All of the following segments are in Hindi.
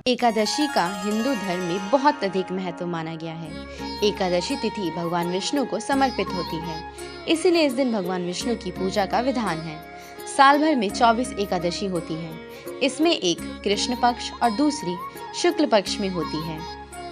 एकादशी का हिंदू धर्म में बहुत अधिक महत्व माना गया है। एकादशी तिथि भगवान विष्णु को समर्पित होती है, इसीलिए इस दिन भगवान विष्णु की पूजा का विधान है। साल भर में 24 एकादशी होती है। इसमें एक कृष्ण पक्ष और दूसरी शुक्ल पक्ष में होती है,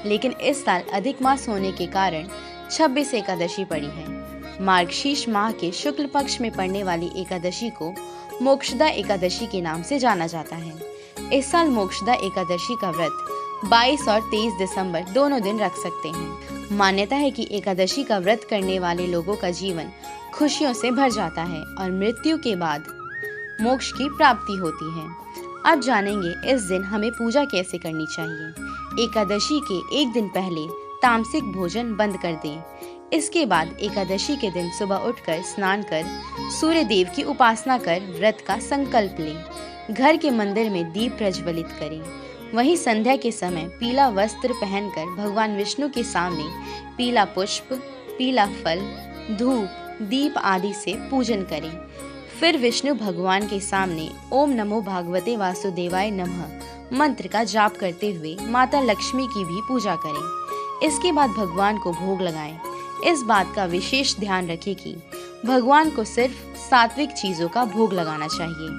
लेकिन इस साल अधिक मास होने के कारण 26 एकादशी पड़ी है। मार्गशीर्ष माह के शुक्ल पक्ष में पड़ने वाली एकादशी को मोक्षदा एकादशी के नाम से जाना जाता है। इस साल मोक्षदा एकादशी का व्रत 22 और 23 दिसंबर दोनों दिन रख सकते हैं। मान्यता है कि एकादशी का व्रत करने वाले लोगों का जीवन खुशियों से भर जाता है और मृत्यु के बाद मोक्ष की प्राप्ति होती है। अब जानेंगे इस दिन हमें पूजा कैसे करनी चाहिए। एकादशी के एक दिन पहले तामसिक भोजन बंद कर दें। इसके बाद एकादशी के दिन सुबह उठकर स्नान कर सूर्य देव की उपासना कर व्रत का संकल्प लें। घर के मंदिर में दीप प्रज्वलित करें। वहीं संध्या के समय पीला वस्त्र पहनकर भगवान विष्णु के सामने पीला पुष्प, पीला फल, धूप, दीप आदि से पूजन करें। फिर विष्णु भगवान के सामने ओम नमो भागवते वासुदेवाय नमः मंत्र का जाप करते हुए माता लक्ष्मी की भी पूजा करें। इसके बाद भगवान को भोग लगाएं। इस बात का विशेष ध्यान रखें कि भगवान को सिर्फ सात्विक चीजों का भोग लगाना चाहिए।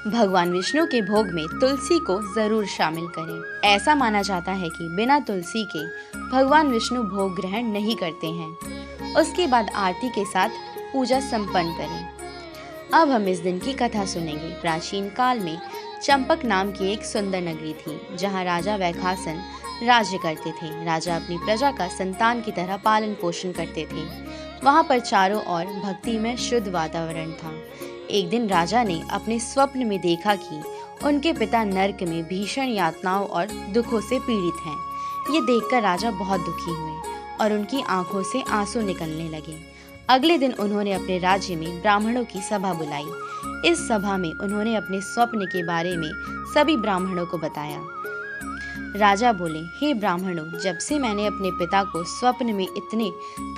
भगवान विष्णु के भोग में तुलसी को जरूर शामिल करें। ऐसा माना जाता है कि बिना तुलसी के भगवान विष्णु भोग ग्रहण नहीं करते हैं। उसके बाद आरती के साथ पूजा संपन्न करें। अब हम इस दिन की कथा सुनेंगे। प्राचीन काल में चंपक नाम की एक सुंदर नगरी थी, जहाँ राजा वैखासन राज्य करते थे। राजा अपनी प्रजा का संतान की तरह पालन पोषण करते थे। वहाँ पर चारों ओर भक्ति में शुद्ध वातावरण था। एक दिन राजा ने अपने स्वप्न में देखा कि उनके पिता नरक में भीषण यातनाओं और दुखों से पीड़ित हैं। ये देखकर राजा बहुत दुखी हुए और उनकी आंखों से आंसू निकलने लगे। अगले दिन उन्होंने अपने राज्य में ब्राह्मणों की सभा बुलाई। इस सभा में उन्होंने अपने स्वप्न के बारे में सभी ब्राह्मणों को बताया। राजा बोले, हे ब्राह्मणों, जब से मैंने अपने पिता को स्वप्न में इतने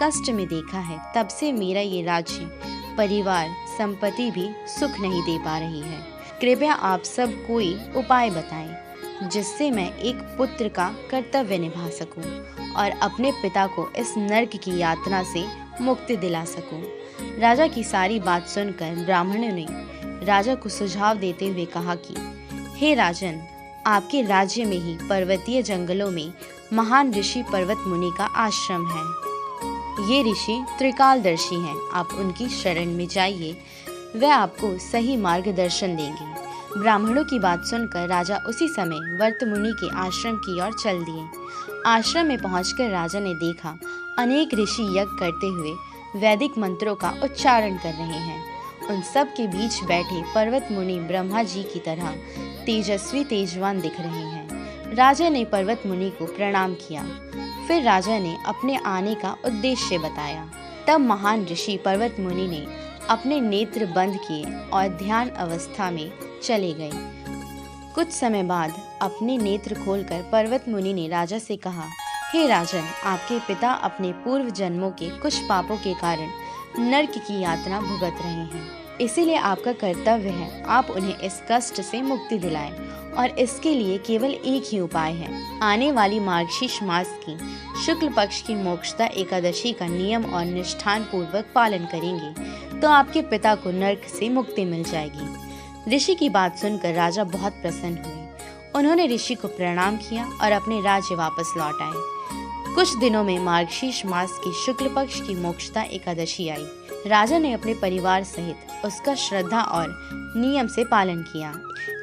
कष्ट में देखा है, तब से मेरा ये राज्य, परिवार, संपत्ति भी सुख नहीं दे पा रही है। कृपया आप सब कोई उपाय बताएं, जिससे मैं एक पुत्र का कर्तव्य निभा सकूं और अपने पिता को इस नरक की यातना से मुक्ति दिला सकूं। राजा की सारी बात सुनकर ब्राह्मणों ने राजा को सुझाव देते हुए कहा कि हे राजन, आपके राज्य में ही पर्वतीय जंगलों में महान ऋषि पर्वत मुनि का आश्रम है। ये ऋषि त्रिकालदर्शी हैं। आप उनकी शरण में जाइए, वे आपको सही मार्गदर्शन देंगे। ब्राह्मणों की बात सुनकर राजा उसी समय वर्त मुनि के आश्रम की ओर चल दिए। आश्रम में पहुंचकर राजा ने देखा अनेक ऋषि यज्ञ करते हुए वैदिक मंत्रों का उच्चारण कर रहे हैं। उन सब के बीच बैठे पर्वत मुनि ब्रह्मा जी की तरह तेजस्वी तेजवान दिख रहे हैं। राजा ने पर्वत मुनि को प्रणाम किया। फिर राजा ने अपने आने का उद्देश्य बताया। तब महान ऋषि पर्वत मुनि ने अपने नेत्र बंद किए और ध्यान अवस्था में चले गए। कुछ समय बाद अपने नेत्र खोलकर पर्वत मुनि ने राजा से कहा, हे राजन, आपके पिता अपने पूर्व जन्मों के कुछ पापों के कारण नरक की यातना भुगत रहे हैं। इसीलिए आपका कर्तव्य है आप उन्हें इस कष्ट से मुक्ति दिलाएं, और इसके लिए केवल एक ही उपाय है। आने वाली मार्गशीर्ष मास की शुक्ल पक्ष की मोक्षदा एकादशी का नियम और निष्ठान पूर्वक पालन करेंगे तो आपके पिता को नरक से मुक्ति मिल जाएगी। ऋषि की बात सुनकर राजा बहुत प्रसन्न हुए। उन्होंने ऋषि को प्रणाम किया और अपने राज्य वापस लौट आए। कुछ दिनों में मार्गशीर्ष मास की शुक्ल पक्ष की मोक्षदा एकादशी आई। राजा ने अपने परिवार सहित उसका श्रद्धा और नियम से पालन किया।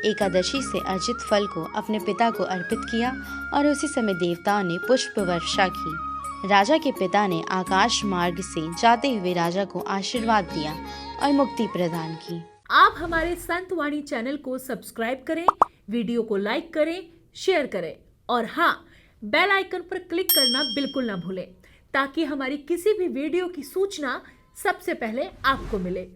एकादशी से अर्जित फल को अपने पिता को अर्पित किया और उसी समय देवताओं ने पुष्प वर्षा की। राजा के पिता ने आकाश मार्ग से जाते हुए राजा को आशीर्वाद दिया और मुक्ति प्रदान की। आप हमारे संत वाणी चैनल को सब्सक्राइब करें, वीडियो को लाइक करें, शेयर करें और हाँ, बेल आइकन पर क्लिक करना बिल्कुल ना भूलें, ताकि हमारी किसी भी वीडियो की सूचना सबसे पहले आपको मिले।